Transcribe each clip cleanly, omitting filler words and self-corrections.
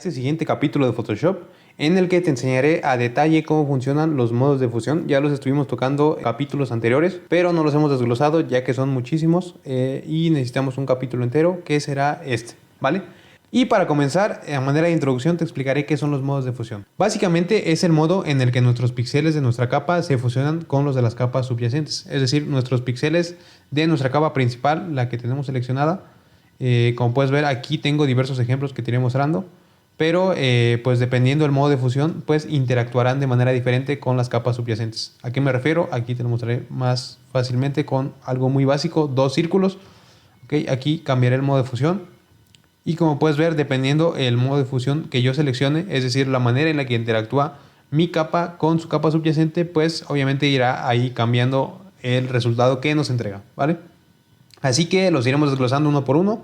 este siguiente capítulo de Photoshop en el que te enseñaré a detalle cómo funcionan los modos de fusión. Ya los estuvimos tocando en capítulos anteriores, pero no los hemos desglosado ya que son muchísimos y necesitamos un capítulo entero que será este, ¿vale? Y para comenzar, a manera de introducción te explicaré qué son los modos de fusión. Básicamente es el modo en el que nuestros píxeles de nuestra capa se fusionan con los de las capas subyacentes. Es decir, nuestros píxeles de nuestra capa principal, la que tenemos seleccionada. Como puedes ver, aquí tengo diversos ejemplos que te iré mostrando. Pero pues dependiendo del modo de fusión, pues interactuarán de manera diferente con las capas subyacentes. ¿A qué me refiero? Aquí te lo mostraré más fácilmente con algo muy básico, dos círculos. ¿Okay? Aquí cambiaré el modo de fusión. Y como puedes ver, dependiendo el modo de fusión que yo seleccione, es decir, la manera en la que interactúa mi capa con su capa subyacente, pues obviamente irá ahí cambiando el resultado que nos entrega, ¿vale? Así que los iremos desglosando uno por uno.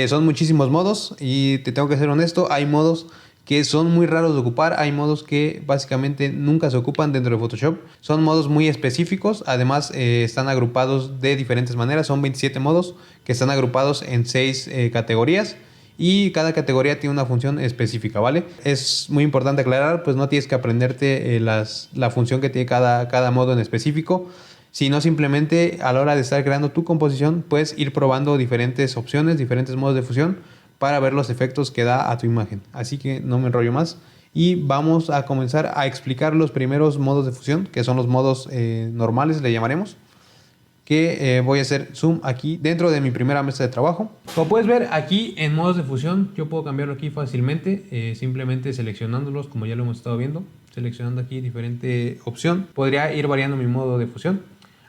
Son muchísimos modos y te tengo que ser honesto, hay modos que son muy raros de ocupar, hay modos que básicamente nunca se ocupan dentro de Photoshop. Son modos muy específicos, además están agrupados de diferentes maneras, son 27 modos que están agrupados en 6 categorías. Y cada categoría tiene una función específica, ¿vale? Es muy importante aclarar, pues no tienes que aprenderte la función que tiene cada modo en específico, sino simplemente a la hora de estar creando tu composición, puedes ir probando diferentes opciones, diferentes modos de fusión para ver los efectos que da a tu imagen. Así que no me enrollo más y vamos a comenzar a explicar los primeros modos de fusión, que son los modos normales, le llamaremos. Que voy a hacer zoom aquí dentro de mi primera mesa de trabajo. Como puedes ver aquí en modos de fusión, yo puedo cambiarlo aquí fácilmente, simplemente seleccionándolos como ya lo hemos estado viendo, seleccionando aquí diferente opción, podría ir variando mi modo de fusión.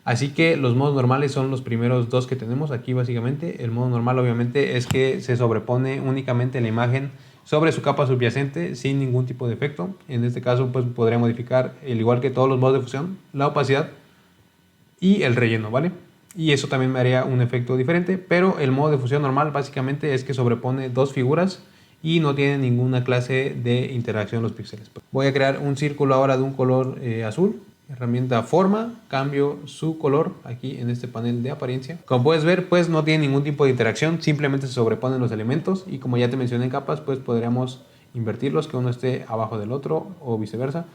Así que los modos normales son los primeros dos que tenemos aquí básicamente. El modo normal obviamente es que se sobrepone únicamente la imagen sobre su capa subyacente sin ningún tipo de efecto. En este caso pues podría modificar, al igual que todos los modos de fusión, la opacidad y el relleno, ¿vale? Y eso también me haría un efecto diferente, pero el modo de fusión normal básicamente es que sobrepone dos figuras y no tiene ninguna clase de interacción los píxeles. Voy a crear un círculo ahora de un color azul, herramienta forma, cambio su color aquí en este panel de apariencia. Como puedes ver, pues no tiene ningún tipo de interacción, simplemente se sobreponen los elementos y como ya te mencioné en capas, pues podríamos invertirlos, que uno esté abajo del otro o viceversa.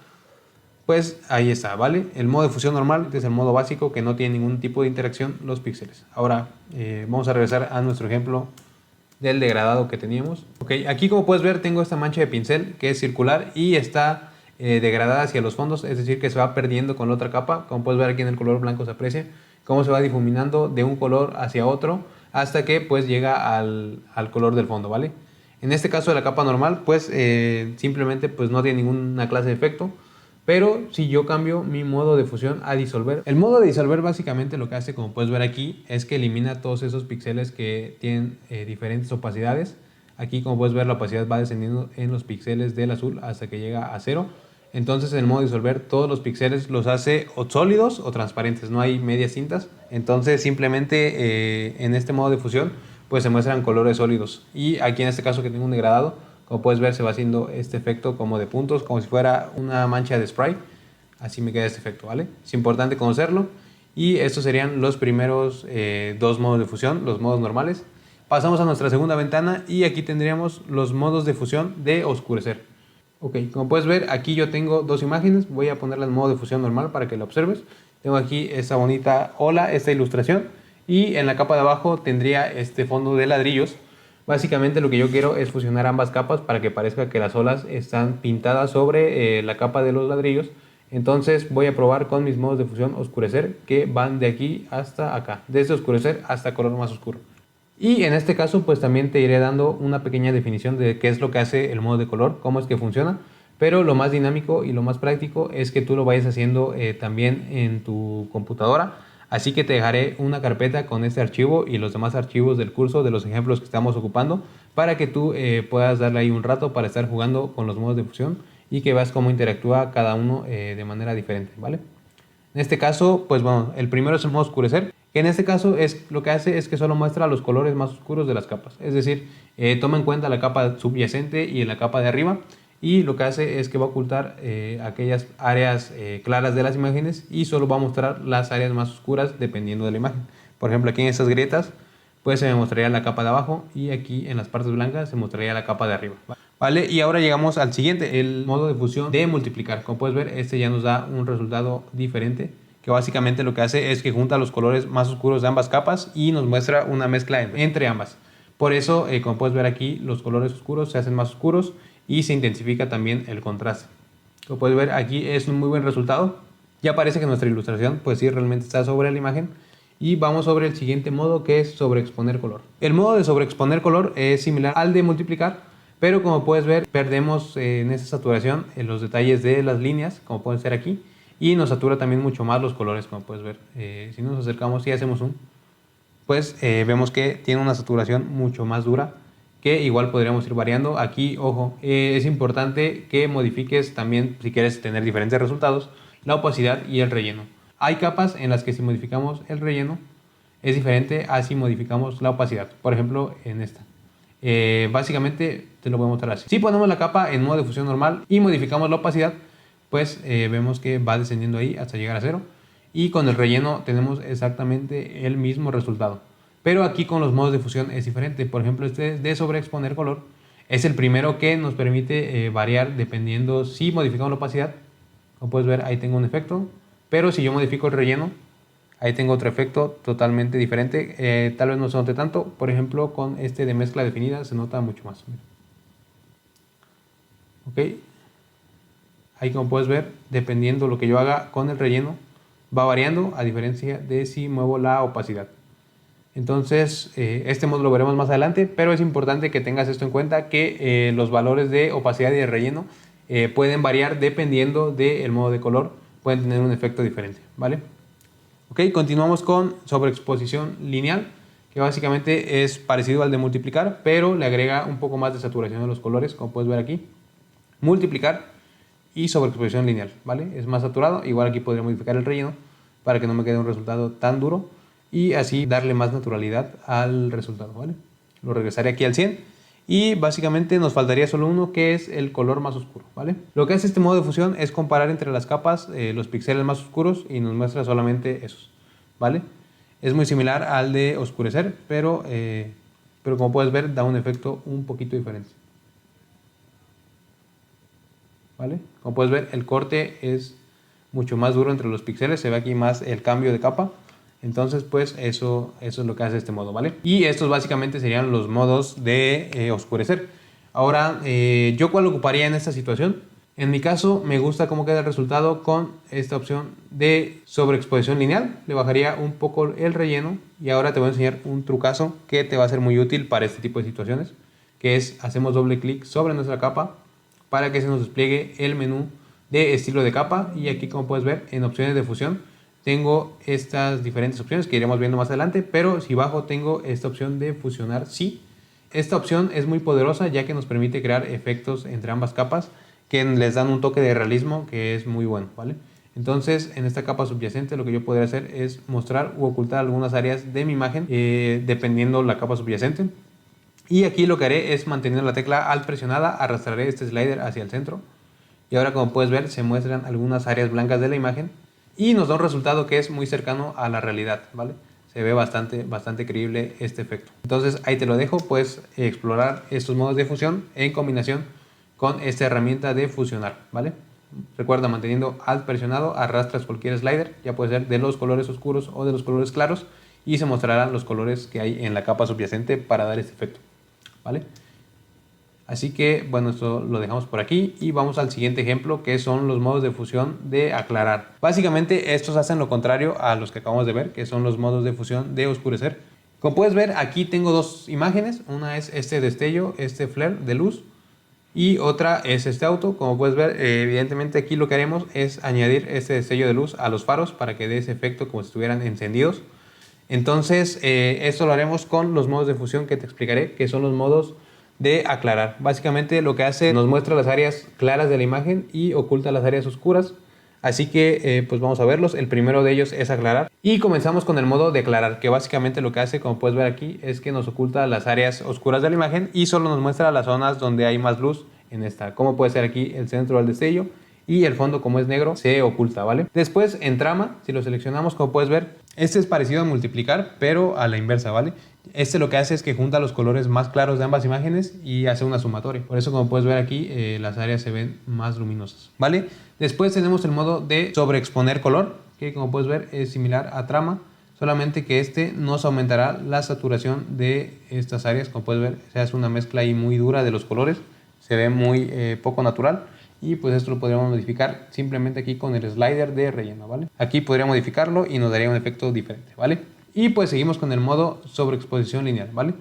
Pues ahí está, ¿vale? El modo de fusión normal, que es el modo básico, que no tiene ningún tipo de interacción los píxeles. Ahora vamos a regresar a nuestro ejemplo del degradado que teníamos. Ok, aquí como puedes ver tengo esta mancha de pincel que es circular y está degradada hacia los fondos, es decir que se va perdiendo con la otra capa. Como puedes ver aquí en el color blanco se aprecia cómo se va difuminando de un color hacia otro hasta que pues llega al color del fondo, ¿vale? En este caso de la capa normal pues simplemente pues no tiene ninguna clase de efecto. Pero si yo cambio mi modo de fusión a disolver, el modo de disolver básicamente lo que hace, como puedes ver aquí, es que elimina todos esos píxeles que tienen diferentes opacidades. Aquí como puedes ver la opacidad va descendiendo en los píxeles del azul hasta que llega a 0. Entonces en el modo de disolver todos los píxeles los hace o sólidos o transparentes, no hay medias tintas. Entonces simplemente en este modo de fusión pues se muestran colores sólidos. Y aquí en este caso que tengo un degradado, como puedes ver se va haciendo este efecto como de puntos, como si fuera una mancha de spray. Así me queda este efecto, ¿vale? Es importante conocerlo. Y estos serían los primeros dos modos de fusión, los modos normales. Pasamos a nuestra segunda ventana y aquí tendríamos los modos de fusión de oscurecer. Ok, como puedes ver aquí yo tengo dos imágenes. Voy a ponerla en modo de fusión normal para que la observes. Tengo aquí esta bonita ola, esta ilustración. Y en la capa de abajo tendría este fondo de ladrillos. Básicamente lo que yo quiero es fusionar ambas capas para que parezca que las olas están pintadas sobre la capa de los ladrillos. Entonces voy a probar con mis modos de fusión oscurecer que van de aquí hasta acá, desde oscurecer hasta color más oscuro. Y en este caso pues también te iré dando una pequeña definición de qué es lo que hace el modo de color, cómo es que funciona. Pero lo más dinámico y lo más práctico es que tú lo vayas haciendo también en tu computadora. Así que te dejaré una carpeta con este archivo y los demás archivos del curso de los ejemplos que estamos ocupando para que tú puedas darle ahí un rato para estar jugando con los modos de fusión y que veas cómo interactúa cada uno de manera diferente, ¿vale? En este caso, pues bueno, el primero es el modo oscurecer, que en este caso lo que hace es que solo muestra los colores más oscuros de las capas. Es decir, toma en cuenta la capa subyacente y la capa de arriba. Y lo que hace es que va a ocultar aquellas áreas claras de las imágenes y solo va a mostrar las áreas más oscuras dependiendo de la imagen. Por ejemplo, aquí en estas grietas pues se me mostraría la capa de abajo y aquí en las partes blancas se mostraría la capa de arriba. ¿Vale? Y ahora llegamos al siguiente, el modo de fusión de multiplicar. Como puedes ver, este ya nos da un resultado diferente, que básicamente lo que hace es que junta los colores más oscuros de ambas capas y nos muestra una mezcla entre ambas. Por eso, como puedes ver aquí, los colores oscuros se hacen más oscuros y se intensifica también el contraste. Como puedes ver aquí es un muy buen resultado. Ya parece que nuestra ilustración pues sí realmente está sobre la imagen. Y vamos sobre el siguiente modo, que es sobreexponer color. El modo de sobreexponer color es similar al de multiplicar, pero como puedes ver perdemos en esta saturación en los detalles de las líneas, como pueden ser aquí, y nos satura también mucho más los colores, como puedes ver. Si nos acercamos y hacemos zoom, pues vemos que tiene una saturación mucho más dura, que igual podríamos ir variando. Aquí, ojo, es importante que modifiques también, si quieres tener diferentes resultados, la opacidad y el relleno. Hay capas en las que si modificamos el relleno es diferente a si modificamos la opacidad. Por ejemplo, en esta. Básicamente te lo voy a mostrar así. Si ponemos la capa en modo de fusión normal y modificamos la opacidad, pues vemos que va descendiendo ahí hasta llegar a 0. Y con el relleno tenemos exactamente el mismo resultado. Pero aquí con los modos de fusión es diferente. Por ejemplo, este de sobreexponer color es el primero que nos permite variar dependiendo si modificamos la opacidad. Como puedes ver, ahí tengo un efecto. Pero si yo modifico el relleno, ahí tengo otro efecto totalmente diferente. Tal vez no se note tanto. Por ejemplo, con este de mezcla definida se nota mucho más. Ok. Ahí, como puedes ver, dependiendo lo que yo haga con el relleno, va variando a diferencia de si muevo la opacidad. Entonces, este modo lo veremos más adelante, pero es importante que tengas esto en cuenta, que los valores de opacidad y de relleno pueden variar dependiendo del modo de color. Pueden tener un efecto diferente, ¿vale? Ok, continuamos con sobreexposición lineal, que básicamente es parecido al de multiplicar, pero le agrega un poco más de saturación a los colores, como puedes ver aquí. Multiplicar y sobreexposición lineal, ¿vale? Es más saturado. Igual aquí podría modificar el relleno para que no me quede un resultado tan duro y así darle más naturalidad al resultado, ¿vale? Lo regresaré aquí al 100 y básicamente nos faltaría solo uno, que es el color más oscuro, ¿vale? Lo que hace este modo de fusión es comparar entre las capas los píxeles más oscuros y nos muestra solamente esos, ¿vale? Es muy similar al de oscurecer, pero como puedes ver da un efecto un poquito diferente, ¿vale? Como puedes ver, el corte es mucho más duro entre los píxeles, se ve aquí más el cambio de capa. Entonces, pues eso es lo que hace este modo, ¿vale? Y estos básicamente serían los modos de oscurecer. Ahora, ¿yo cuál ocuparía en esta situación? En mi caso, me gusta cómo queda el resultado con esta opción de sobreexposición lineal. Le bajaría un poco el relleno y ahora te voy a enseñar un trucazo que te va a ser muy útil para este tipo de situaciones, que es, hacemos doble clic sobre nuestra capa para que se nos despliegue el menú de estilo de capa, y aquí, como puedes ver, en opciones de fusión tengo estas diferentes opciones que iremos viendo más adelante, pero si bajo tengo esta opción de fusionar sí. Esta opción es muy poderosa ya que nos permite crear efectos entre ambas capas que les dan un toque de realismo que es muy bueno, ¿vale? Entonces, en esta capa subyacente lo que yo podría hacer es mostrar u ocultar algunas áreas de mi imagen dependiendo la capa subyacente. Y aquí lo que haré es, manteniendo la tecla Alt presionada, arrastraré este slider hacia el centro. Y ahora, como puedes ver, se muestran algunas áreas blancas de la imagen y nos da un resultado que es muy cercano a la realidad, ¿vale? Se ve bastante creíble este efecto. Entonces ahí te lo dejo, puedes explorar estos modos de fusión en combinación con esta herramienta de fusionar, ¿vale? Recuerda, manteniendo Alt presionado, arrastras cualquier slider, ya puede ser de los colores oscuros o de los colores claros, y se mostrarán los colores que hay en la capa subyacente para dar este efecto, ¿vale? Así que, bueno, esto lo dejamos por aquí y vamos al siguiente ejemplo, que son los modos de fusión de aclarar. Básicamente estos hacen lo contrario a los que acabamos de ver, que son los modos de fusión de oscurecer. Como puedes ver, aquí tengo dos imágenes. Una es este destello, este flare de luz, y otra es este auto. Como puedes ver, evidentemente aquí lo que haremos es añadir este destello de luz a los faros para que dé ese efecto como si estuvieran encendidos. Entonces, esto lo haremos con los modos de fusión que te explicaré, que son los modos de aclarar. Básicamente lo que hace, nos muestra las áreas claras de la imagen y oculta las áreas oscuras. Así que pues vamos a verlos. El primero de ellos es aclarar y comenzamos con el modo de aclarar, que básicamente lo que hace, como puedes ver aquí, es que nos oculta las áreas oscuras de la imagen y solo nos muestra las zonas donde hay más luz en esta, como puede ser aquí el centro del destello, y el fondo, como es negro, se oculta, ¿vale? Después, en trama, si lo seleccionamos, como puedes ver, Este es parecido a multiplicar, pero a la inversa, ¿vale? Este lo que hace es que junta los colores más claros de ambas imágenes y hace una sumatoria. Por eso, como puedes ver aquí, las áreas se ven más luminosas, ¿vale? Después tenemos el modo de sobreexponer color, que como puedes ver es similar a trama, solamente que este nos aumentará la saturación de estas áreas. Como puedes ver, se hace una mezcla ahí muy dura de los colores, se ve muy poco natural. Y pues esto lo podríamos modificar simplemente aquí con el slider de relleno, ¿vale? Aquí podría modificarlo y nos daría un efecto diferente, ¿vale? Y pues seguimos con el modo sobreexposición lineal, ¿vale?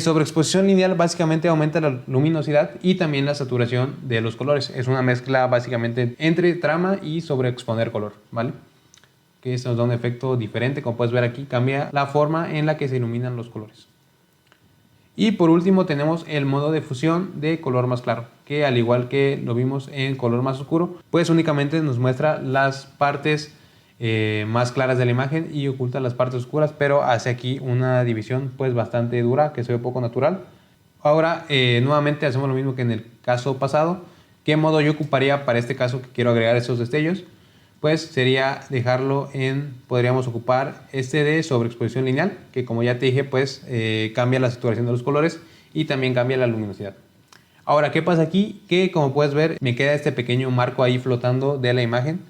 Sobreexposición lineal básicamente aumenta la luminosidad y también la saturación de los colores. Es una mezcla básicamente entre trama y sobreexponer color, ¿vale? Que esto nos da un efecto diferente. Como puedes ver aquí, cambia la forma en la que se iluminan los colores. Y por último tenemos el modo de fusión de color más claro, que al igual que lo vimos en color más oscuro, pues únicamente nos muestra las partes más claras de la imagen y oculta las partes oscuras, pero hace aquí una división pues bastante dura que se ve poco natural. Ahora nuevamente hacemos lo mismo que en el caso pasado. ¿Qué modo yo ocuparía para este caso que quiero agregar esos destellos? Pues sería dejarlo podríamos ocupar este de sobreexposición lineal, que como ya te dije, pues cambia la saturación de los colores y también cambia la luminosidad. Ahora, ¿qué pasa aquí? Que como puedes ver, me queda este pequeño marco ahí flotando de la imagen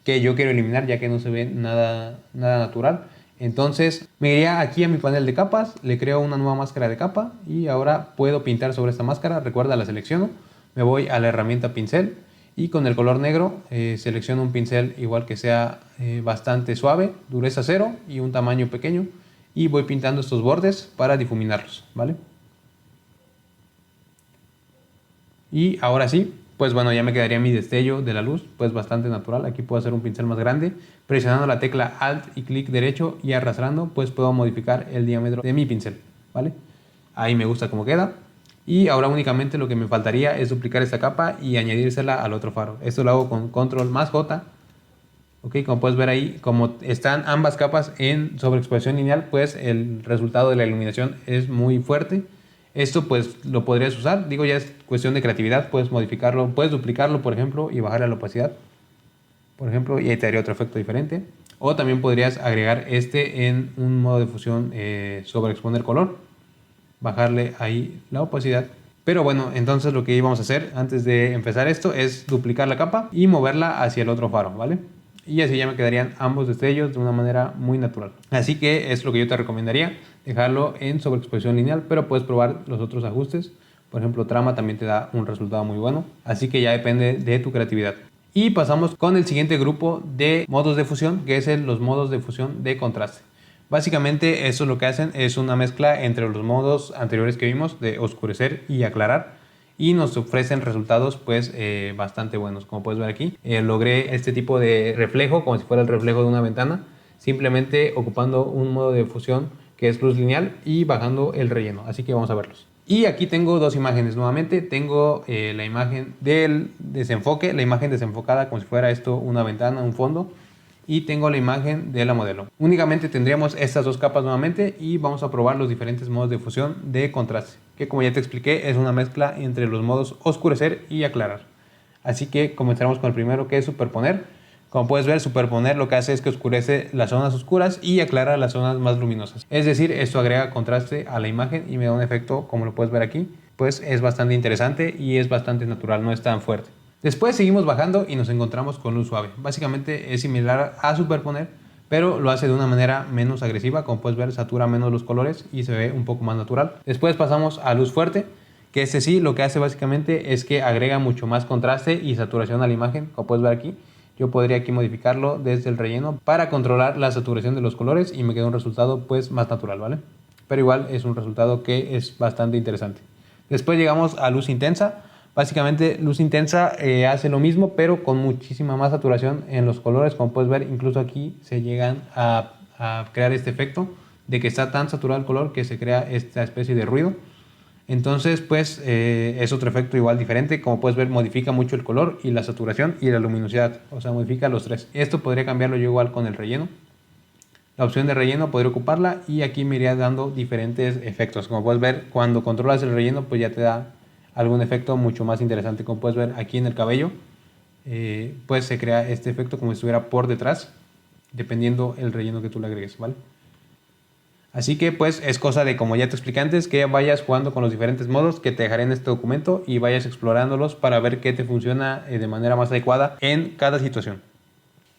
que yo quiero eliminar, ya que no se ve nada natural. Entonces me iría aquí a mi panel de capas, le creo una nueva máscara de capa y ahora puedo pintar sobre esta máscara. Recuerda, la selecciono, me voy a la herramienta pincel y con el color negro selecciono un pincel igual que sea bastante suave, dureza 0 y un tamaño pequeño, y voy pintando estos bordes para difuminarlos, ¿vale? Y ahora sí, pues bueno, ya me quedaría mi destello de la luz, pues bastante natural. Aquí puedo hacer un pincel más grande, presionando la tecla Alt y clic derecho y arrastrando, pues puedo modificar el diámetro de mi pincel, ¿vale? Ahí me gusta cómo queda. Y ahora únicamente lo que me faltaría es duplicar esta capa y añadírsela al otro faro. Esto lo hago con control más J. Ok, como puedes ver ahí, como están ambas capas en sobreexposición lineal, pues el resultado de la iluminación es muy fuerte. Esto pues lo podrías usar, digo, ya es cuestión de creatividad, puedes modificarlo, puedes duplicarlo por ejemplo y bajarle la opacidad, por ejemplo, y ahí te daría otro efecto diferente. O también podrías agregar este en un modo de fusión sobreexponer color, bajarle ahí la opacidad. Pero bueno, entonces lo que íbamos a hacer antes de empezar esto es duplicar la capa y moverla hacia el otro faro, ¿vale? Y así ya me quedarían ambos destellos de una manera muy natural. Así que es lo que yo te recomendaría, dejarlo en sobreexposición lineal, pero puedes probar los otros ajustes. Por ejemplo, trama también te da un resultado muy bueno, así que ya depende de tu creatividad. Y pasamos con el siguiente grupo de modos de fusión, que es los modos de fusión de contraste. Básicamente eso lo que hacen es una mezcla entre los modos anteriores que vimos de oscurecer y aclarar, y nos ofrecen resultados pues bastante buenos. Como puedes ver aquí, logré este tipo de reflejo como si fuera el reflejo de una ventana, simplemente ocupando un modo de fusión que es luz lineal y bajando el relleno. Así que vamos a verlos. Y aquí tengo dos imágenes nuevamente. Tengo la imagen del desenfoque, la imagen desenfocada como si fuera esto una ventana, un fondo, y tengo la imagen de la modelo. Únicamente tendríamos estas dos capas nuevamente y vamos a probar los diferentes modos de fusión de contraste, que como ya te expliqué es una mezcla entre los modos oscurecer y aclarar. Así que comenzaremos con el primero, que es superponer. Como puedes ver, superponer lo que hace es que oscurece las zonas oscuras y aclara las zonas más luminosas. Es decir, esto agrega contraste a la imagen y me da un efecto, como lo puedes ver aquí, pues es bastante interesante y es bastante natural, no es tan fuerte. Después seguimos bajando y nos encontramos con luz suave. Básicamente es similar a superponer, pero lo hace de una manera menos agresiva. Como puedes ver, satura menos los colores y se ve un poco más natural. Después pasamos a luz fuerte, que este sí lo que hace básicamente es que agrega mucho más contraste y saturación a la imagen. Como puedes ver aquí, yo podría aquí modificarlo desde el relleno para controlar la saturación de los colores y me queda un resultado pues más natural, ¿vale? Pero igual es un resultado que es bastante interesante. Después llegamos a luz intensa. Básicamente luz intensa hace lo mismo, pero con muchísima más saturación en los colores. Como puedes ver, incluso aquí se llegan a crear este efecto de que está tan saturado el color que se crea esta especie de ruido. Entonces pues es otro efecto igual diferente. Como puedes ver, modifica mucho el color y la saturación y la luminosidad, o sea, modifica los tres. Esto podría cambiarlo yo igual con el relleno. La opción de relleno podría ocuparla y aquí me iría dando diferentes efectos. Como puedes ver, cuando controlas el relleno pues ya te da algún efecto mucho más interesante. Como puedes ver aquí en el cabello, pues se crea este efecto como si estuviera por detrás dependiendo el relleno que tú le agregues, ¿vale? Así que pues es cosa de, como ya te expliqué antes, que vayas jugando con los diferentes modos que te dejaré en este documento y vayas explorándolos para ver qué te funciona de manera más adecuada en cada situación.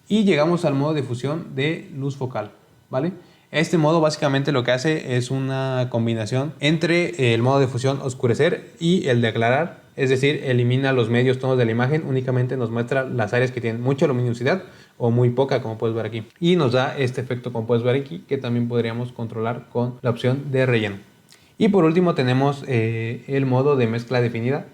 Y llegamos al modo de fusión de luz focal, ¿vale? Este modo básicamente lo que hace es una combinación entre el modo de fusión oscurecer y el de aclarar, es decir, elimina los medios tonos de la imagen, únicamente nos muestra las áreas que tienen mucha luminosidad o muy poca, como puedes ver aquí. Y nos da este efecto, como puedes ver aquí, que también podríamos controlar con la opción de relleno. Y por último tenemos el modo de mezcla definida.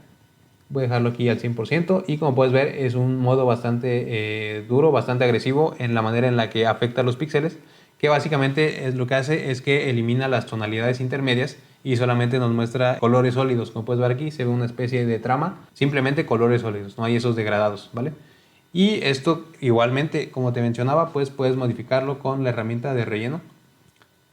Voy a dejarlo aquí al 100% y como puedes ver es un modo bastante duro, bastante agresivo en la manera en la que afecta a los píxeles, que básicamente lo que hace es que elimina las tonalidades intermedias y solamente nos muestra colores sólidos. Como puedes ver aquí se ve una especie de trama, simplemente colores sólidos, no hay esos degradados, ¿vale? Y esto igualmente, como te mencionaba, pues puedes modificarlo con la herramienta de relleno.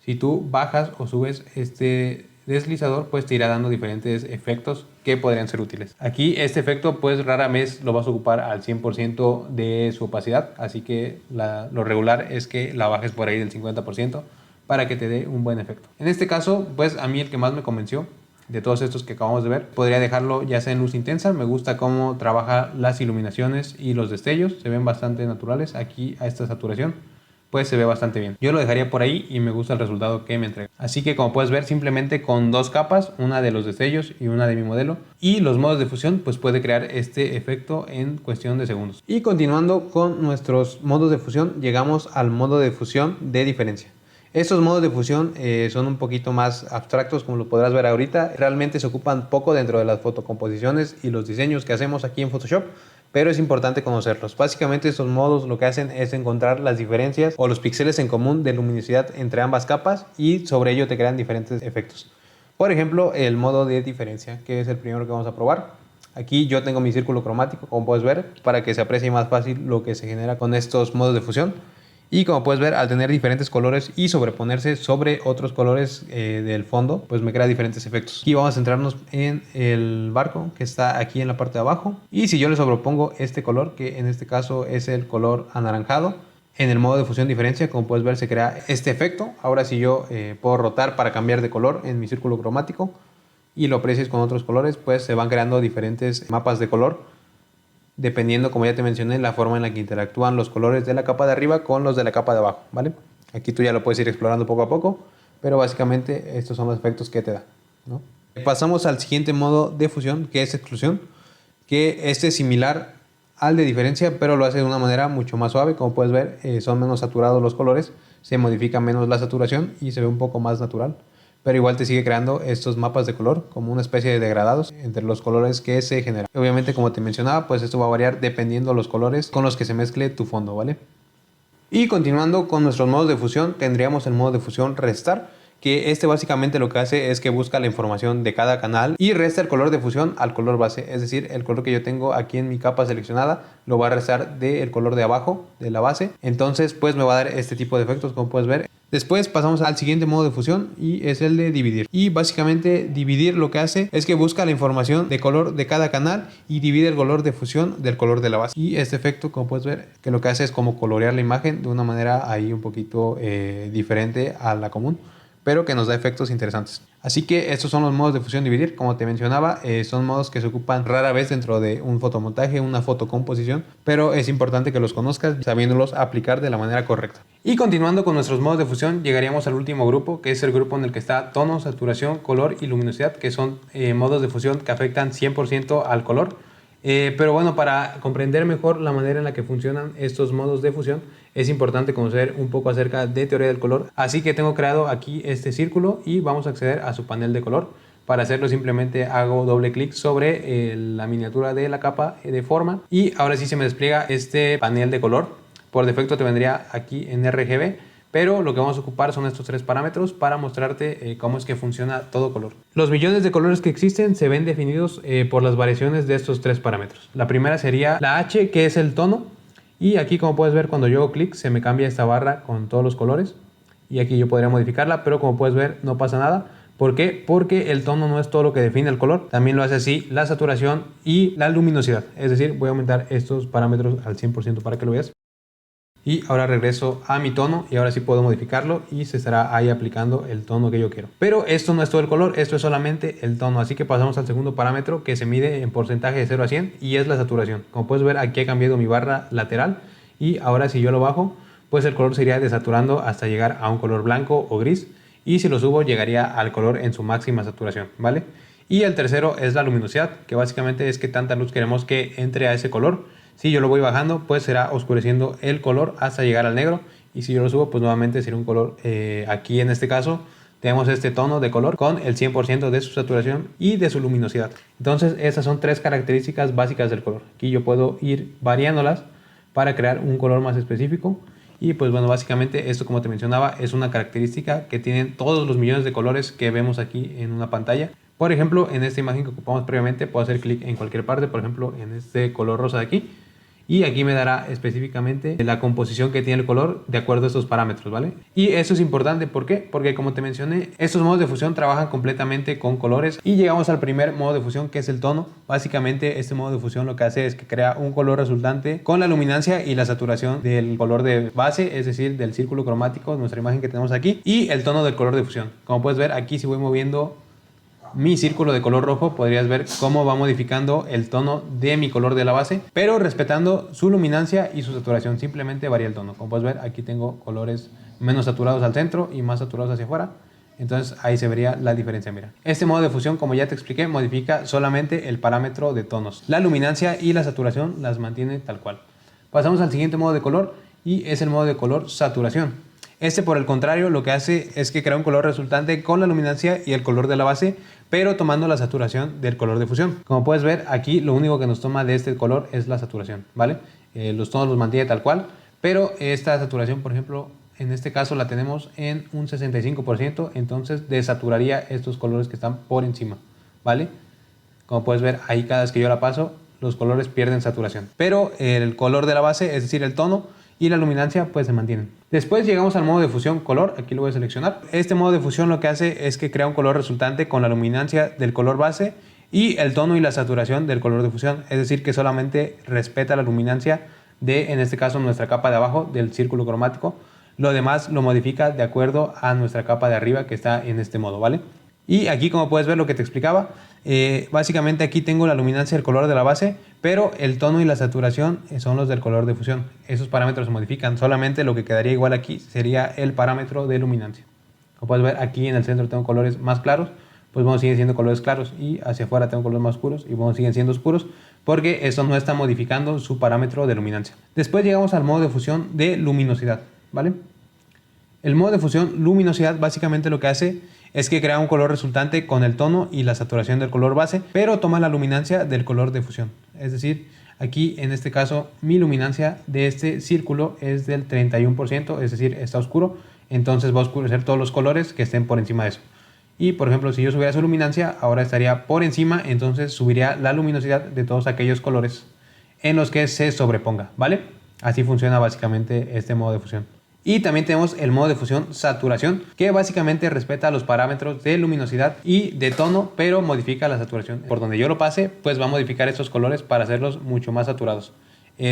Si tú bajas o subes este deslizador, pues te irá dando diferentes efectos que podrían ser útiles. Aquí este efecto pues rara vez lo vas a ocupar al 100% de su opacidad, así que lo regular es que la bajes por ahí del 50% para que te dé un buen efecto. En este caso, pues a mí el que más me convenció de todos estos que acabamos de ver, podría dejarlo ya sea en luz intensa. Me gusta cómo trabaja las iluminaciones y los destellos, se ven bastante naturales. Aquí a esta saturación pues se ve bastante bien. Yo lo dejaría por ahí y me gusta el resultado que me entrega. Así que como puedes ver, simplemente con dos capas, una de los destellos y una de mi modelo, y los modos de fusión, pues puede crear este efecto en cuestión de segundos. Y continuando con nuestros modos de fusión, llegamos al modo de fusión de diferencia. Estos modos de fusión son un poquito más abstractos, como lo podrás ver ahorita. Realmente se ocupan poco dentro de las fotocomposiciones y los diseños que hacemos aquí en Photoshop, pero es importante conocerlos. Básicamente estos modos lo que hacen es encontrar las diferencias o los píxeles en común de luminosidad entre ambas capas y sobre ello te crean diferentes efectos. Por ejemplo, el modo de diferencia, que es el primero que vamos a probar. Aquí yo tengo mi círculo cromático, como puedes ver, para que se aprecie más fácil lo que se genera con estos modos de fusión. Y como puedes ver, al tener diferentes colores y sobreponerse sobre otros colores del fondo, pues me crea diferentes efectos. Aquí vamos a centrarnos en el barco que está aquí en la parte de abajo. Y si yo le sobrepongo este color, que en este caso es el color anaranjado, en el modo de fusión diferencia, como puedes ver, se crea este efecto. Ahora si yo puedo rotar para cambiar de color en mi círculo cromático y lo aprecies con otros colores, pues se van creando diferentes mapas de color, dependiendo, como ya te mencioné, la forma en la que interactúan los colores de la capa de arriba con los de la capa de abajo, ¿vale? Aquí tú ya lo puedes ir explorando poco a poco, pero básicamente estos son los efectos que te da, ¿no? Pasamos al siguiente modo de fusión, que es exclusión, que este es similar al de diferencia, pero lo hace de una manera mucho más suave. Como puedes ver, son menos saturados los colores, se modifica menos la saturación y se ve un poco más natural, pero igual te sigue creando estos mapas de color como una especie de degradados entre los colores que se generan. Obviamente, como te mencionaba, pues esto va a variar dependiendo de los colores con los que se mezcle tu fondo, ¿vale? Y continuando con nuestros modos de fusión, tendríamos el modo de fusión restar, que este básicamente lo que hace es que busca la información de cada canal y resta el color de fusión al color base, es decir, el color que yo tengo aquí en mi capa seleccionada lo va a restar del color de abajo de la base. Entonces pues me va a dar este tipo de efectos, como puedes ver. Después pasamos al siguiente modo de fusión y es el de dividir. Y básicamente dividir lo que hace es que busca la información de color de cada canal y divide el color de fusión del color de la base. Y este efecto, como puedes ver, que lo que hace es como colorear la imagen de una manera ahí un poquito diferente a la común, pero que nos da efectos interesantes. Así que estos son los modos de fusión dividir. Como te mencionaba, son modos que se ocupan rara vez dentro de un fotomontaje, una fotocomposición, pero es importante que los conozcas sabiéndolos aplicar de la manera correcta. Y continuando con nuestros modos de fusión, llegaríamos al último grupo, que es el grupo en el que está tono, saturación, color y luminosidad, que son modos de fusión que afectan 100% al color. Pero bueno, para comprender mejor la manera en la que funcionan estos modos de fusión, es importante conocer un poco acerca de teoría del color. Así que tengo creado aquí este círculo y vamos a acceder a su panel de color. Para hacerlo simplemente hago doble clic sobre la miniatura de la capa de forma y ahora sí se me despliega este panel de color. Por defecto te vendría aquí en RGB, pero lo que vamos a ocupar son estos tres parámetros para mostrarte cómo es que funciona todo color. Los millones de colores que existen se ven definidos por las variaciones de estos tres parámetros. La primera sería la H, que es el tono, y aquí, como puedes ver, cuando yo hago clic se me cambia esta barra con todos los colores y aquí yo podría modificarla, pero como puedes ver no pasa nada. ¿Por qué? Porque el tono no es todo lo que define el color, también lo hace así la saturación y la luminosidad. Es decir, voy a aumentar estos parámetros al 100% para que lo veas. Y ahora regreso a mi tono y ahora sí puedo modificarlo y se estará ahí aplicando el tono que yo quiero. Pero esto no es todo el color, esto es solamente el tono. Así que pasamos al segundo parámetro que se mide en porcentaje de 0 a 100 y es la saturación. Como puedes ver, aquí he cambiado mi barra lateral y ahora si yo lo bajo, pues el color se iría desaturando hasta llegar a un color blanco o gris. Y si lo subo, llegaría al color en su máxima saturación, ¿vale? Y el tercero es la luminosidad, que básicamente es que tanta luz queremos que entre a ese color. Si yo lo voy bajando, pues será oscureciendo el color hasta llegar al negro. Y si yo lo subo, pues nuevamente será un color, aquí en este caso, tenemos este tono de color con el 100% de su saturación y de su luminosidad. Entonces, esas son tres características básicas del color. Aquí yo puedo ir variándolas para crear un color más específico. Y pues bueno, básicamente esto, como te mencionaba, es una característica que tienen todos los millones de colores que vemos aquí en una pantalla. Por ejemplo, en esta imagen que ocupamos previamente, puedo hacer clic en cualquier parte, por ejemplo, en este color rosa de aquí. Y aquí me dará específicamente la composición que tiene el color de acuerdo a estos parámetros, ¿vale? Y eso es importante, ¿por qué? Porque como te mencioné, estos modos de fusión trabajan completamente con colores y llegamos al primer modo de fusión, que es el tono. Básicamente este modo de fusión lo que hace es que crea un color resultante con la luminancia y la saturación del color de base, es decir, del círculo cromático, nuestra imagen que tenemos aquí, y el tono del color de fusión. Como puedes ver aquí, si voy moviendo mi círculo de color rojo, podrías ver cómo va modificando el tono de mi color de la base, pero respetando su luminancia y su saturación. Simplemente varía el tono. Como puedes ver, aquí tengo colores menos saturados al centro y más saturados hacia afuera. Entonces ahí se vería la diferencia. Mira, este modo de fusión, como ya te expliqué, modifica solamente el parámetro de tonos. La luminancia y la saturación las mantiene tal cual. Pasamos al siguiente modo de color y es el modo de color saturación. Este, por el contrario, lo que hace es que crea un color resultante con la luminancia y el color de la base, pero tomando la saturación del color de fusión. Como puedes ver, aquí lo único que nos toma de este color es la saturación, ¿vale? Los tonos los mantiene tal cual, pero esta saturación, por ejemplo, en este caso la tenemos en un 65%, entonces desaturaría estos colores que están por encima, ¿vale? Como puedes ver, ahí cada vez que yo la paso, los colores pierden saturación. Pero el color de la base, es decir, el tono y la luminancia, pues se mantienen. Después llegamos al modo de fusión color. Aquí lo voy a seleccionar. Este modo de fusión lo que hace es que crea un color resultante con la luminancia del color base y el tono y la saturación del color de fusión. Es decir, que solamente respeta la luminancia de, en este caso, nuestra capa de abajo del círculo cromático. Lo demás lo modifica de acuerdo a nuestra capa de arriba, que está en este modo, ¿vale? Y aquí, como puedes ver, lo que te explicaba, básicamente aquí tengo la luminancia del color de la base, pero el tono y la saturación son los del color de fusión. Esos parámetros se modifican, solamente lo que quedaría igual aquí sería el parámetro de luminancia. Como puedes ver, aquí en el centro tengo colores más claros, pues bueno, siguen siendo colores claros, y hacia afuera tengo colores más oscuros y bueno, siguen siendo oscuros, porque esto no está modificando su parámetro de luminancia. Después llegamos al modo de fusión de luminosidad, ¿vale? El modo de fusión luminosidad básicamente lo que hace es que crea un color resultante con el tono y la saturación del color base, pero toma la luminancia del color de fusión. Es decir, aquí en este caso mi luminancia de este círculo es del 31%, es decir, está oscuro, entonces va a oscurecer todos los colores que estén por encima de eso. Y por ejemplo, si yo subiera su luminancia, ahora estaría por encima, entonces subiría la luminosidad de todos aquellos colores en los que se sobreponga, ¿vale? Así funciona básicamente este modo de fusión. Y también tenemos el modo de fusión saturación, que básicamente respeta los parámetros de luminosidad y de tono, pero modifica la saturación. Por donde yo lo pase, pues va a modificar estos colores para hacerlos mucho más saturados.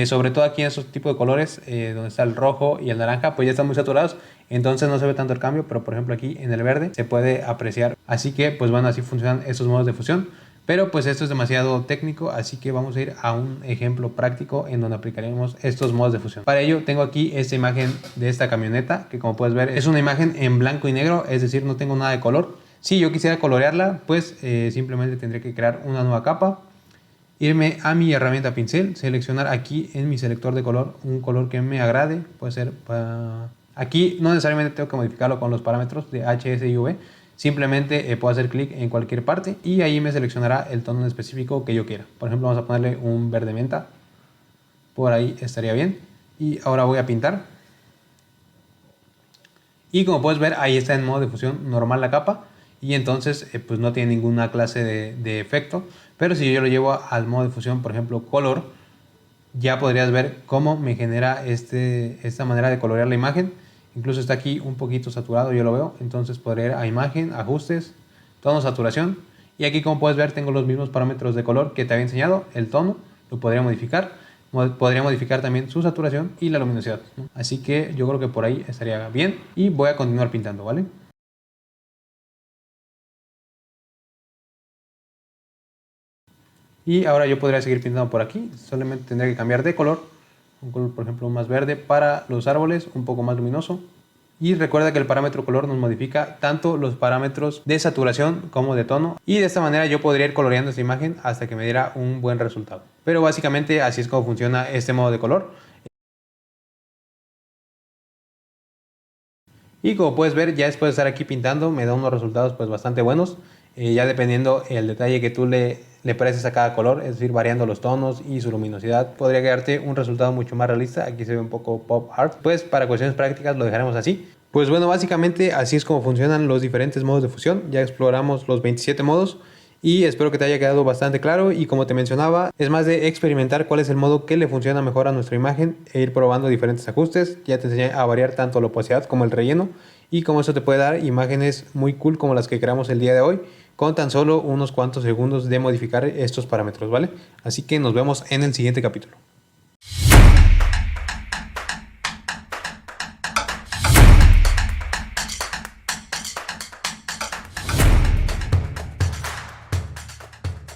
Sobre todo aquí en estos tipos de colores, donde está el rojo y el naranja, pues ya están muy saturados, entonces no se ve tanto el cambio, pero por ejemplo aquí en el verde se puede apreciar. Así que pues bueno, así funcionan estos modos de fusión. Pero pues esto es demasiado técnico, así que vamos a ir a un ejemplo práctico en donde aplicaremos estos modos de fusión. Para ello tengo aquí esta imagen de esta camioneta, que como puedes ver es una imagen en blanco y negro, es decir, no tengo nada de color. Si yo quisiera colorearla, pues simplemente tendré que crear una nueva capa, irme a mi herramienta pincel, seleccionar aquí en mi selector de color un color que me agrade, puede ser aquí no necesariamente tengo que modificarlo con los parámetros de HS y V. Simplemente puedo hacer clic en cualquier parte y ahí me seleccionará el tono en específico que yo quiera. Por ejemplo, vamos a ponerle un verde menta. Por ahí estaría bien. Y ahora voy a pintar. Y como puedes ver, ahí está en modo de fusión normal la capa. Y entonces pues no tiene ninguna clase de efecto. Pero si yo lo llevo al modo de fusión, por ejemplo, color, ya podrías ver cómo me genera esta manera de colorear la imagen. Incluso está aquí un poquito saturado, yo lo veo. Entonces podré ir a imagen, ajustes, tono, saturación. Y aquí, como puedes ver, tengo los mismos parámetros de color que te había enseñado. El tono lo podría modificar. podría modificar también su saturación y la luminosidad, ¿no? Así que yo creo que por ahí estaría bien y voy a continuar pintando, ¿vale? Y ahora yo podría seguir pintando por aquí, solamente tendría que cambiar de color, un color por ejemplo más verde para los árboles, un poco más luminoso. Y recuerda que el parámetro color nos modifica tanto los parámetros de saturación como de tono, y de esta manera yo podría ir coloreando esta imagen hasta que me diera un buen resultado. Pero básicamente así es como funciona este modo de color. Y como puedes ver, ya después de estar aquí pintando me da unos resultados pues bastante buenos, ya dependiendo el detalle que tú le prestes a cada color, es decir, variando los tonos y su luminosidad, podría quedarte un resultado mucho más realista. Aquí se ve un poco pop art, pues para cuestiones prácticas lo dejaremos así. Pues bueno, básicamente así es como funcionan los diferentes modos de fusión. Ya exploramos los 27 modos y espero que te haya quedado bastante claro, y como te mencionaba, es más de experimentar cuál es el modo que le funciona mejor a nuestra imagen e ir probando diferentes ajustes. Ya te enseñé a variar tanto la opacidad como el relleno, y como eso te puede dar imágenes muy cool como las que creamos el día de hoy, con tan solo unos cuantos segundos de modificar estos parámetros, ¿vale? Así que nos vemos en el siguiente capítulo.